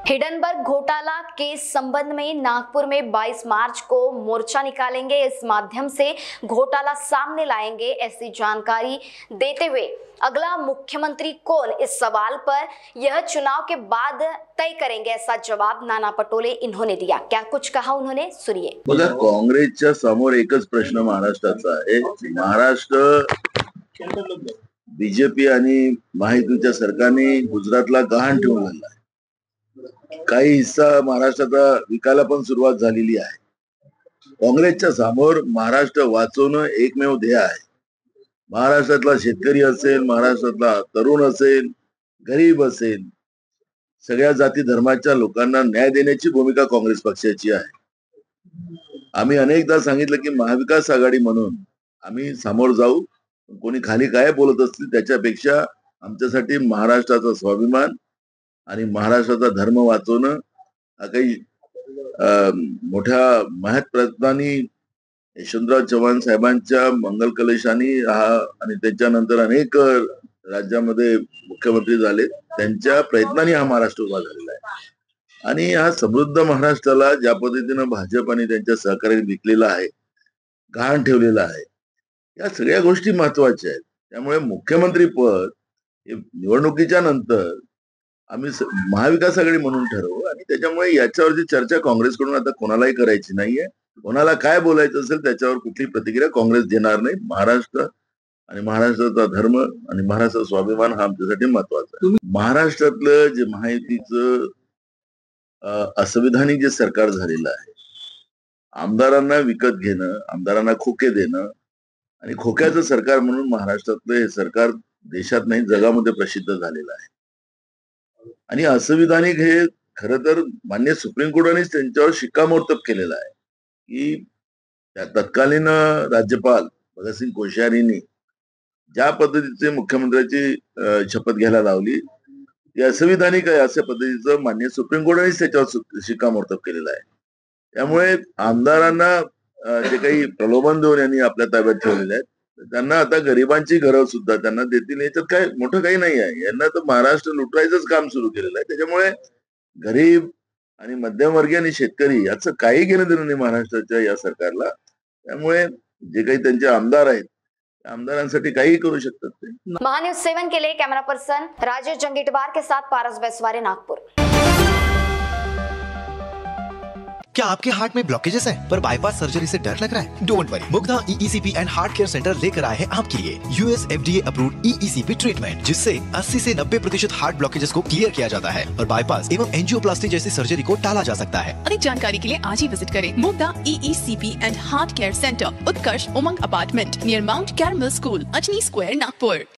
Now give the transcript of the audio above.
Hindenburg घोटाला केस संबंध में नागपुर में 22 मार्च को मोर्चा निकालेंगे। इस माध्यम से घोटाला सामने लाएंगे, ऐसी जानकारी देते हुए अगला मुख्यमंत्री कौन, इस सवाल पर यह चुनाव के बाद तय करेंगे, ऐसा जवाब नाना पटोले इन्होंने दिया। क्या कुछ कहा उन्होंने, सुनिए। बघा, काँग्रेसच्या समोर एकच प्रश्न महाराष्ट्राचा आहे। महाराष्ट्र बीजेपी आणि महायुतीच्या सरकारने गुजरातला गहाण ठेवलेला आहे। काही हिस्सा महाराष्ट्राचा विकायला पण सुरुवात झालेली आहे। काँग्रेसच्या समोर महाराष्ट्र वाचवणं एकमेव ध्येय आहे। महाराष्ट्रातला शेतकरी असेल, महाराष्ट्रातला तरुण असेल, गरीब असेल, सगळ्या जाती धर्माच्या लोकांना न्याय देण्याची भूमिका काँग्रेस पक्षाची आहे। आम्ही अनेकदा सांगितलं की महाविकास आघाडी म्हणून आम्ही समोर जाऊ, कोणी खाली काय बोलत असतील त्याच्यापेक्षा आमच्यासाठी महाराष्ट्राचा स्वाभिमान आणि महाराष्ट्राचा धर्म वाचवणं हा काही मोठ्या महत् प्रयत्नांनी यशवंतराव चव्हाण साहेबांच्या मंगल कलशानी आणि त्याच्यानंतर अनेक राज्यामध्ये मुख्यमंत्री झाले, त्यांच्या प्रयत्नांनी हा महाराष्ट्र उभा झालेला आहे। आणि हा समृद्ध महाराष्ट्राला ज्या पद्धतीनं भाजप आणि त्यांच्या सहकार्याने विकलेला आहे, गहाण ठेवलेला आहे, या सगळ्या गोष्टी महत्वाच्या आहेत। त्यामुळे मुख्यमंत्री पद हे निवडणुकीच्या नंतर आम्ही महाविकास आघाडी म्हणून ठरवू आणि त्याच्यामुळे याच्यावरची चर्चा काँग्रेसकडून आता कोणालाही करायची नाहीये। कोणाला काय बोलायचं असेल त्याच्यावर कुठली प्रतिक्रिया काँग्रेस देणार नाही। महाराष्ट्र आणि महाराष्ट्राचा धर्म आणि महाराष्ट्राचा स्वाभिमान हा आमच्यासाठी महत्वाचा आहे। महाराष्ट्रातलं जे महायुतीचं असंविधानिक जे सरकार झालेलं आहे, आमदारांना विकत घेणं, आमदारांना खोके देणं आणि खोक्याचं सरकार म्हणून महाराष्ट्रातलं हे सरकार देशात नाही जगामध्ये प्रसिद्ध झालेलं आहे। आणि असंविधानिक हे खरं तर मान्य सुप्रीम कोर्टानेच त्यांच्यावर शिक्कामोर्तब केलेलं आहे की त्या तत्कालीन राज्यपाल भगतसिंग कोश्यारींनी ज्या पद्धतीचे मुख्यमंत्र्याची शपथ घ्यायला लावली ती असंविधानिक आहे, अशा पद्धतीचं मान्य सुप्रीम कोर्टानेच त्याच्यावर शिक्कामोर्तब केलेलं आहे। त्यामुळे आमदारांना जे काही प्रलोभन देऊन यांनी आपल्या ताब्यात ठेवलेले आहेत, त्यांना आता गरिबांची घरं सुद्धा त्यांना देतील, याच्यात काय मोठं काही नाही आहे। यांना तर महाराष्ट्र लुटायचंच काम सुरू केलेलं आहे। त्याच्यामुळे गरीब आणि मध्यमवर्गीय आणि शेतकरी याचं काही घेणं देणं नाही महाराष्ट्राच्या या सरकारला। त्यामुळे जे काही त्यांचे आमदार आहेत, आमदारांसाठी काही करू शकतात ते। महान्यूज 7 के लिए कैमरा पर्सन राजेश जंगीटवार के साथ पारस बैसवारे, नागपुर। क्या आपके हार्ट में ब्लॉकेजेस हैं पर बाईपास सर्जरी से डर लग रहा है? Don't worry, Mugdha EECP and heart care centre लेकर आए हैं आपके लिए US FDA approved EECP treatment, जिससे 80 से 90% हार्ट ब्लॉकेजेस को क्लियर किया जाता है और बाईपास एवं एंजियोप्लास्टी जैसी सर्जरी को टाला जा सकता है। अधिक जानकारी के लिए आज ही विजिट करें Mugdha EECP and heart care centre, Utkarsh Umang apartment near Mount Carmel school, Ajni square, Nagpur.